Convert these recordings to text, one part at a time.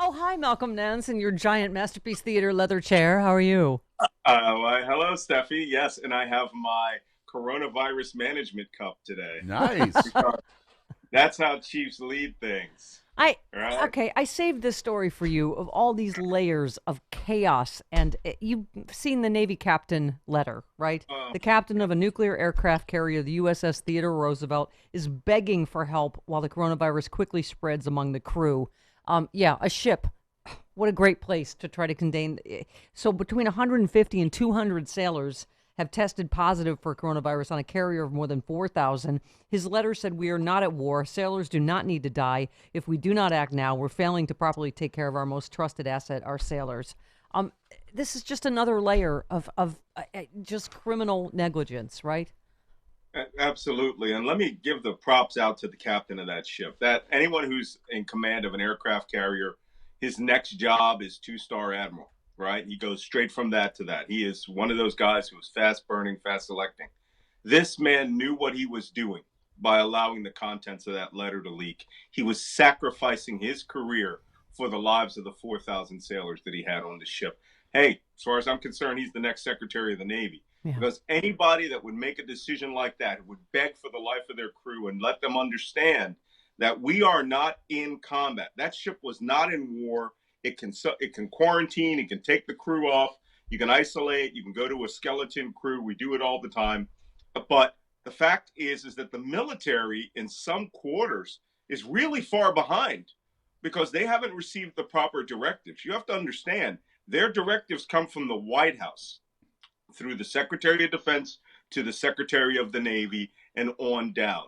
Oh, hi, Malcolm Nance in your giant Masterpiece Theater leather chair. How are you? Hello, Steffi. Yes, and I have my coronavirus management cup today Nice. because that's how chiefs lead things, I right? okay, I saved this story for you of all these layers of chaos and you've seen the Navy captain letter, right? Oh The my captain God. of a nuclear aircraft carrier, the USS Theodore Roosevelt, is begging for help while the coronavirus quickly spreads among the crew. Yeah, a ship. What a great place to try to contain. So between 150 and 200 sailors have tested positive for coronavirus on a carrier of more than 4,000. His letter said, "We are not at war. Sailors do not need to die. If we do not act now, we're failing to properly take care of our most trusted asset, our sailors." Um, this is just another layer of just criminal negligence, right? Absolutely. And let me give the props out to the captain of that ship. That anyone who's in command of an aircraft carrier, his next job is two-star admiral, right? He goes straight from that to that. He is one of those guys who is fast burning, fast selecting. This man knew what he was doing by allowing the contents of that letter to leak. He was sacrificing his career for the lives of the 4,000 sailors that he had on the ship. Hey, as far as I'm concerned, he's the next Secretary of the Navy. Yeah. Because anybody that would make a decision like that would beg for the life of their crew and let them understand that we are not in combat. That ship was not in war. It can quarantine. It can take the crew off. You can isolate. You can go to a skeleton crew. We do it all the time. But the fact is that the military in some quarters is really far behind because they haven't received the proper directives. You have to understand their directives come from the White House through the Secretary of Defense to the Secretary of the Navy and on down.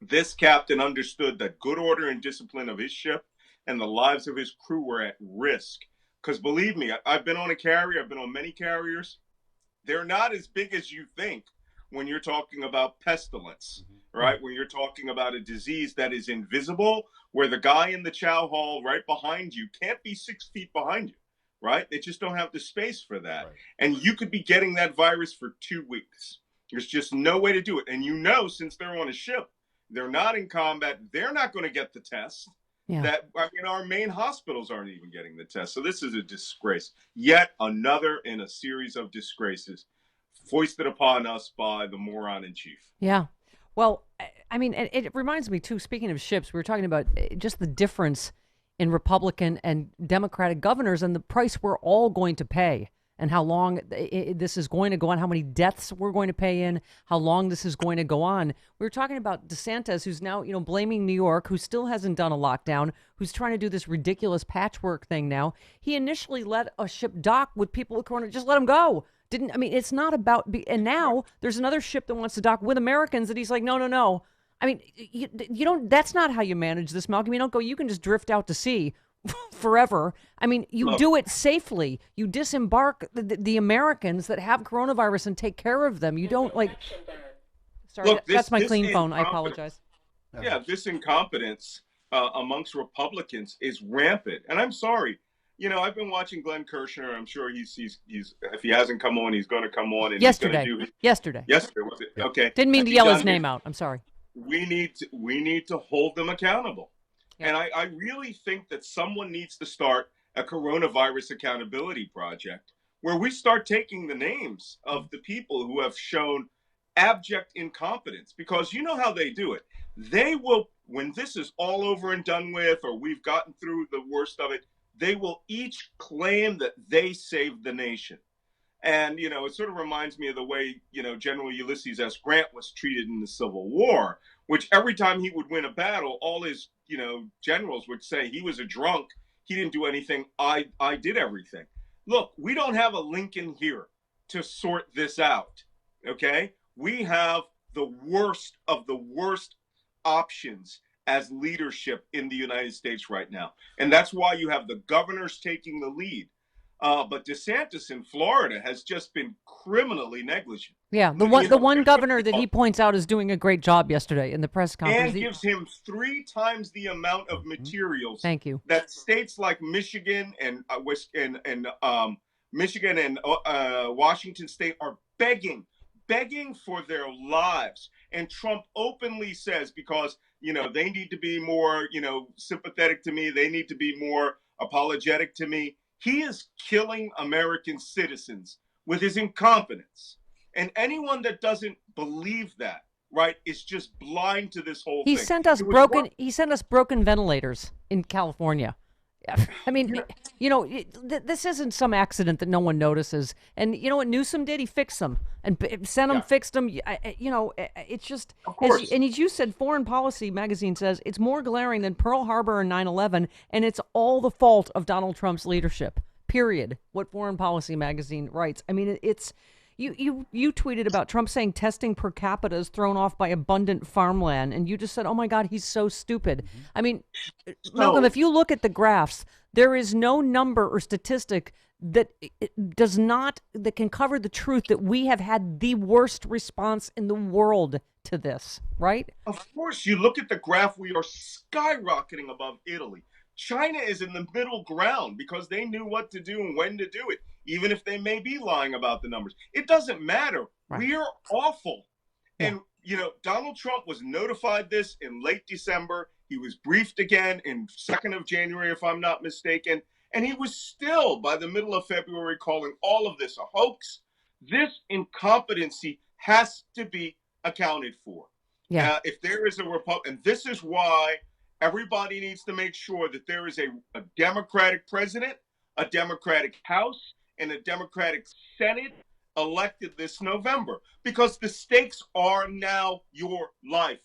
This captain understood that good order and discipline of his ship and the lives of his crew were at risk. Because believe me, I've been on a carrier, I've been on many carriers. They're not as big as you think when you're talking about pestilence, Right. right? When you're talking about a disease that is invisible, where the guy in the chow hall right behind you can't be 6 feet behind you, right? They just don't have the space for that. Right. And you could be getting that virus for 2 weeks. There's just no way to do it. And since they're on a ship, they're not in combat, they're not going to get the test. Yeah. Our main hospitals aren't even getting the test. So this is a disgrace. Yet another in a series of disgraces foisted upon us by the moron in chief. Yeah. Well, I mean, it reminds me too. Speaking of ships, we were talking about just the difference in Republican and Democratic governors and the price we're all going to pay, and how long this is going to go on, how many deaths we're going to pay in, how long this is going to go on. We were talking about DeSantis, who's now blaming New York, who still hasn't done a lockdown, who's trying to do this ridiculous patchwork thing now. He initially let a ship dock with people with corona, just let them go. Didn't I mean? It's not about. And now there's another ship that wants to dock with Americans, and he's like, no, no, no. I mean, you don't. That's not how you manage this, Malcolm. You don't go. You can just drift out to sea forever. I mean, you Look, do it safely. You disembark the Americans that have coronavirus and take care of them. You don't like. Sorry, look, that's my this clean phone. I incompetence, apologize. yeah, this incompetence amongst Republicans is rampant. And I'm sorry, I've been watching Glenn Kirshner. I'm sure he's if he hasn't come on, he's going to come on and he's going to Yesterday, do his yesterday. yesterday was it? Yep. Okay, Didn't mean has to he yell his done his? name out. I'm sorry. We need to hold them accountable. Yep. And I really think that someone needs to start a coronavirus accountability project where we start taking the names of the people who have shown abject incompetence, because you know how they do it. They will, when this is all over and done with, or we've gotten through the worst of it, they will each claim that they saved the nation. And, it sort of reminds me of the way, General Ulysses S. Grant was treated in the Civil War, which every time he would win a battle, all his, generals would say he was a drunk. He didn't do anything. I did everything. Look, we don't have a Lincoln here to sort this out. Okay. We have the worst of the worst options as leadership in the United States right now. And that's why you have the governors taking the lead. But DeSantis in Florida has just been criminally negligent. Yeah, the one governor that he points out is doing a great job yesterday in the press conference. And gives him 3 times the amount of Mhm. materials Thank you. that states like Michigan and Michigan and Washington State are begging for their lives. And Trump openly says, because they need to be more sympathetic to me, they need to be more apologetic to me. He is killing American citizens with his incompetence. And anyone that doesn't believe that, right, is just blind to this whole He thing. sent us It was broken. He sent us broken ventilators in California. I mean, this isn't some accident that no one notices. And you know what Newsom did? He fixed them and sent them, yeah, fixed them. It's just, of course. as you said, Foreign Policy magazine says it's more glaring than Pearl Harbor and 9/11, and it's all the fault of Donald Trump's leadership. Period. What Foreign Policy magazine writes. I mean, it's. You tweeted about Trump saying testing per capita is thrown off by abundant farmland, and you just said, "Oh my God, he's so stupid." I mean, Malcolm, if you look at the graphs, there is no number or statistic that that can cover the truth that we have had the worst response in the world to this, right? Of course, you look at the graph, we are skyrocketing above Italy. China is in the middle ground because they knew what to do and when to do it, even if they may be lying about the numbers. It doesn't matter. Right. We are awful. Yeah. And, Donald Trump was notified this in late December. He was briefed again in 2nd of January, if I'm not mistaken. And he was still, by the middle of February, calling all of this a hoax. This incompetency has to be accounted for. Yeah. If there is a Republican, and this is why everybody needs to make sure that there is a Democratic president, a Democratic House, and a Democratic Senate elected this November, because the stakes are now your life.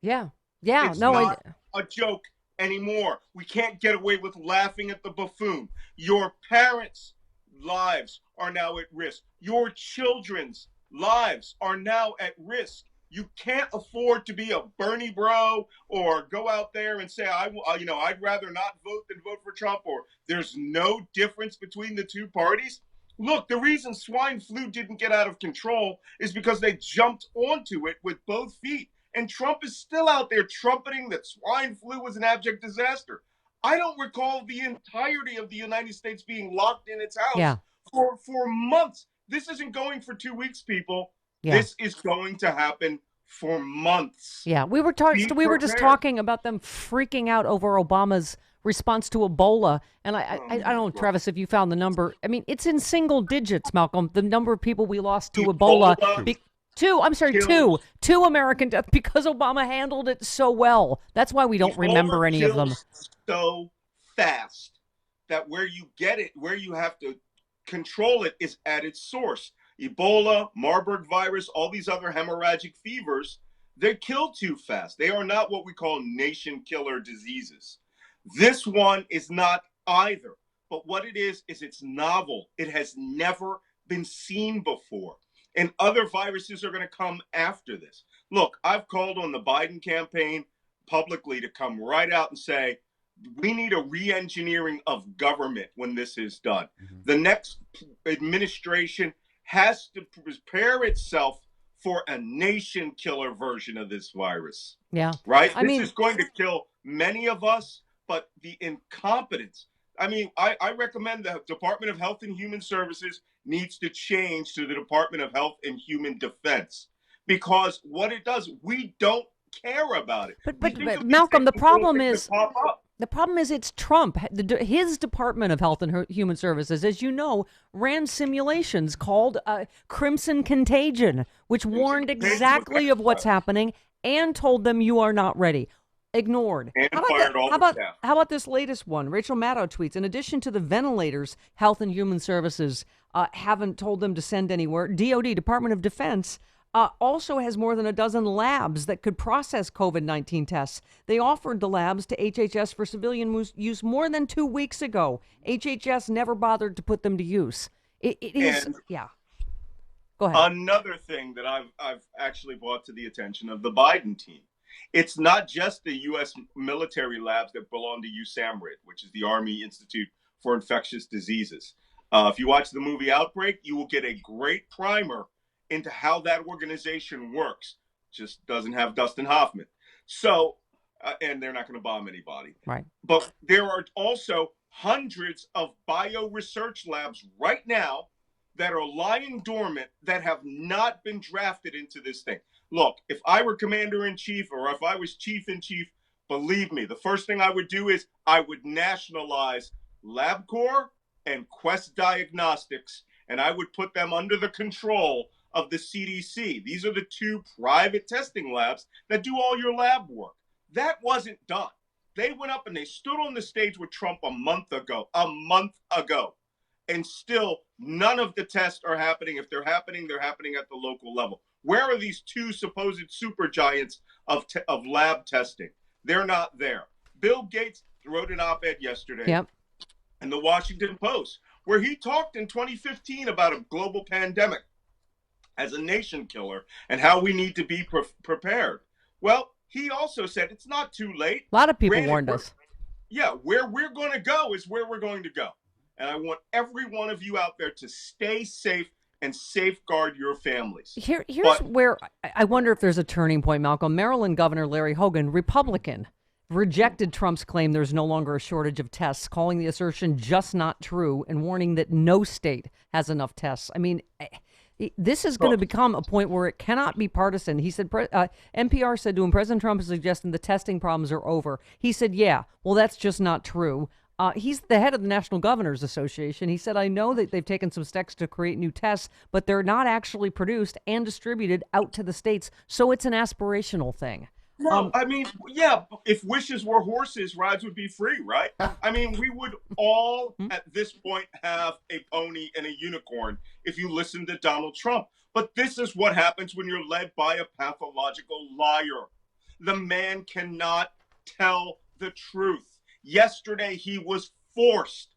Yeah. Yeah. It's No, not a joke anymore. We can't get away with laughing at the buffoon. Your parents' lives are now at risk. Your children's lives are now at risk. You can't afford to be a Bernie bro or go out there and say, I'd rather not vote than vote for Trump, or there's no difference between the two parties. Look, the reason swine flu didn't get out of control is because they jumped onto it with both feet. And Trump is still out there trumpeting that swine flu was an abject disaster. I don't recall the entirety of the United States being locked in its house for months. This isn't going for 2 weeks, people. Yeah. This is going to happen for months. Yeah, we were just talking about them freaking out over Obama's response to Ebola, and I don't know, Travis, if you found the number. I mean, it's in single digits, Malcolm. The number of people we lost to Ebola. Two American deaths because Obama handled it so well. That's why we don't remember any of them. So fast that where you get it, where you have to control it, is at its source. Ebola, Marburg virus, all these other hemorrhagic fevers, they're killed too fast. They are not what we call nation killer diseases. This one is not either. But what it is it's novel. It has never been seen before. And other viruses are going to come after this. Look, I've called on the Biden campaign publicly to come right out and say, we need a re-engineering of government when this is done. Mm-hmm. The next administration has to prepare itself for a nation killer version of this virus. Yeah. Right? This is going to kill many of us, but the incompetence. I recommend the Department of Health and Human Services needs to change to the Department of Health and Human Defense, because what it does, we don't care about it. But Malcolm, the problem is it's Trump. His Department of Health and Human Services, as you know, ran simulations called Crimson Contagion, which warned exactly of what's happening and told them you are not ready. Ignored. And how about this latest one? Rachel Maddow tweets, in addition to the ventilators, Health and Human Services haven't told them to send anywhere. DOD, Department of Defense, also has more than a dozen labs that could process COVID-19 tests. They offered the labs to HHS for civilian use more than 2 weeks ago. HHS never bothered to put them to use. It is, yeah. Go ahead. Another thing that I've actually brought to the attention of the Biden team. It's not just the U.S. military labs that belong to USAMRIID, which is the Army Institute for Infectious Diseases. If you watch the movie Outbreak, you will get a great primer into how that organization works. Just doesn't have Dustin Hoffman. So, and they're not going to bomb anybody. Right. But there are also hundreds of bio research labs right now that are lying dormant that have not been drafted into this thing. Look, if I were commander-in-chief or if I was chief-in-chief, believe me, the first thing I would do is I would nationalize LabCorp and Quest Diagnostics, and I would put them under the control of the CDC. These are the two private testing labs that do all your lab work. That wasn't done. They went up and they stood on the stage with Trump a month ago, and still none of the tests are happening. If they're happening at the local level. Where are these two supposed supergiants of lab testing? They're not there. Bill Gates wrote an op-ed yesterday in the Washington Post where he talked in 2015 about a global pandemic as a nation killer and how we need to be prepared. Well, he also said it's not too late. A lot of people warned us. Yeah, where we're going to go is where we're going to go. And I want every one of you out there to stay safe and safeguard your families. Here's where I wonder if there's a turning point, Malcolm. Maryland Governor Larry Hogan, Republican, rejected Trump's claim there's no longer a shortage of tests, calling the assertion just not true and warning that no state has enough tests. I mean, this is going to become a point where it cannot be partisan. He said, NPR said to him, President Trump is suggesting the testing problems are over. He said, yeah, well, that's just not true. He's the head of the National Governors Association. He said, I know that they've taken some steps to create new tests, but they're not actually produced and distributed out to the states. So it's an aspirational thing. No, I mean, yeah, if wishes were horses, rides would be free, right? I mean, we would all at this point have a pony and a unicorn if you listen to Donald Trump. But this is what happens when you're led by a pathological liar. The man cannot tell the truth. Yesterday, he was forced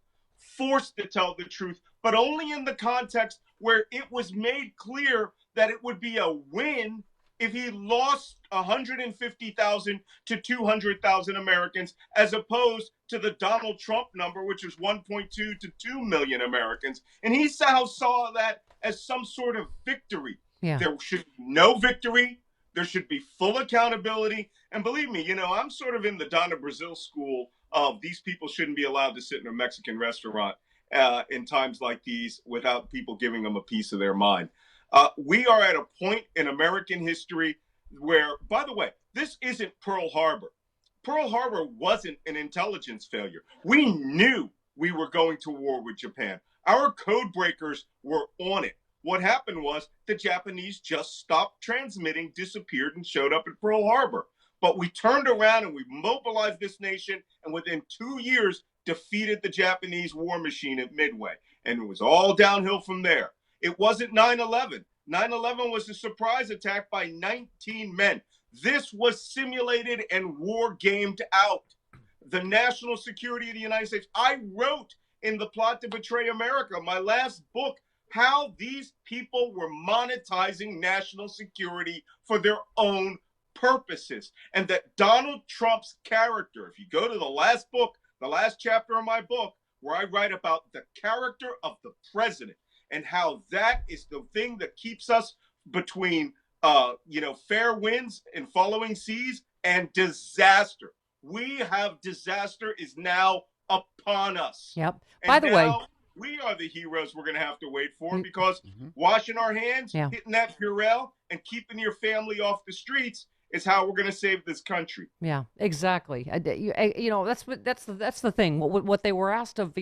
to tell the truth, but only in the context where it was made clear that it would be a win if he lost 150,000 to 200,000 Americans, as opposed to the Donald Trump number, which is 1.2 to 2 million Americans. And he saw that as some sort of victory. Yeah. There should be no victory. There should be full accountability. And believe me, I'm sort of in the Donna Brazil school of these people shouldn't be allowed to sit in a Mexican restaurant in times like these without people giving them a piece of their mind. We are at a point in American history where, by the way, this isn't Pearl Harbor. Pearl Harbor wasn't an intelligence failure. We knew we were going to war with Japan. Our code breakers were on it. What happened was the Japanese just stopped transmitting, disappeared, and showed up at Pearl Harbor. But we turned around and we mobilized this nation, and within 2 years defeated the Japanese war machine at Midway. And it was all downhill from there. It wasn't 9/11. 9/11 was a surprise attack by 19 men. This was simulated and war gamed out. The national security of the United States. I wrote in The Plot to Betray America, my last book, how these people were monetizing national security for their own purposes. And that Donald Trump's character, if you go to the last book, the last chapter of my book, where I write about the character of the president and how that is the thing that keeps us between, fair winds and following seas and disaster. We have disaster is now upon us. Yep. And by the way, we are the heroes we're going to have to wait for, because washing our hands, hitting that Purell, and keeping your family off the streets is how we're going to save this country. Yeah, exactly. That's the thing. What they were asked of,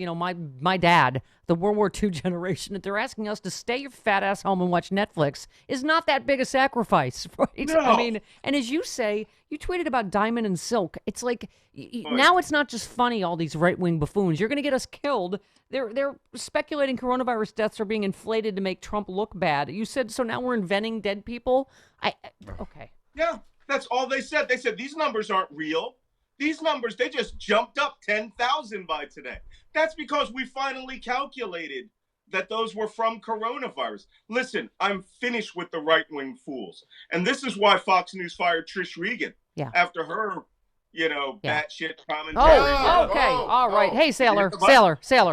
my dad, the World War II generation, that they're asking us to stay your fat ass home and watch Netflix is not that big a sacrifice, right? No. I mean, and as you say, you tweeted about Diamond and Silk. It's like now it's not just funny. All these right wing buffoons, you're going to get us killed. They're speculating coronavirus deaths are being inflated to make Trump look bad. You said so. Now we're inventing dead people. Okay. Yeah. That's all they said. They said these numbers aren't real. These numbers, they just jumped up 10,000 by today. That's because we finally calculated that those were from coronavirus. Listen, I'm finished with the right-wing fools. And this is why Fox News fired Trish Regan after her, batshit commentary. Oh, okay. All right. Hey, Sailor,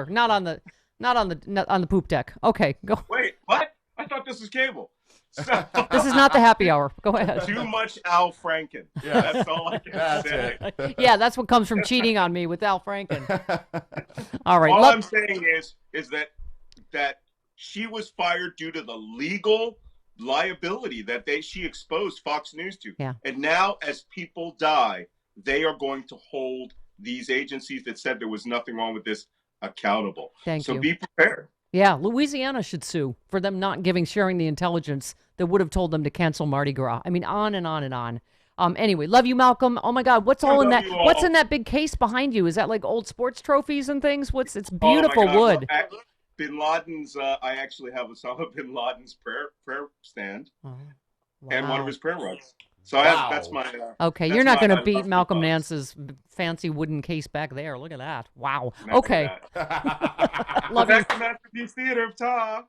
not on the poop deck. Okay, go. Wait, what? I thought this was cable. This is not the happy hour. Go ahead. Too much Al Franken. Yeah, that's all I can say. Yeah, that's what comes from cheating on me with Al Franken. All right. All I'm saying is that she was fired due to the legal liability that she exposed Fox News to. Yeah. And now, as people die, they are going to hold these agencies that said there was nothing wrong with this accountable. Thank So you. be prepared. Yeah, Louisiana should sue for them not sharing the intelligence that would have told them to cancel Mardi Gras. I mean, on and on and on. Anyway, love you, Malcolm. Oh my God, what's I all in love that? you What's all. in that big case behind you? Is that like old sports trophies and things? It's Oh my beautiful God! Well, wood. Bin Laden's. I actually have Osama Bin Laden's prayer stand Oh, and one of wow. his prayer rugs. So I have Wow. Okay, you're that's not my going to I beat love you Malcolm bugs. Nance's fancy wooden case back there. Look at that. Wow. Not Okay. that. So Love you. that's the Masterpiece Theater of Ta.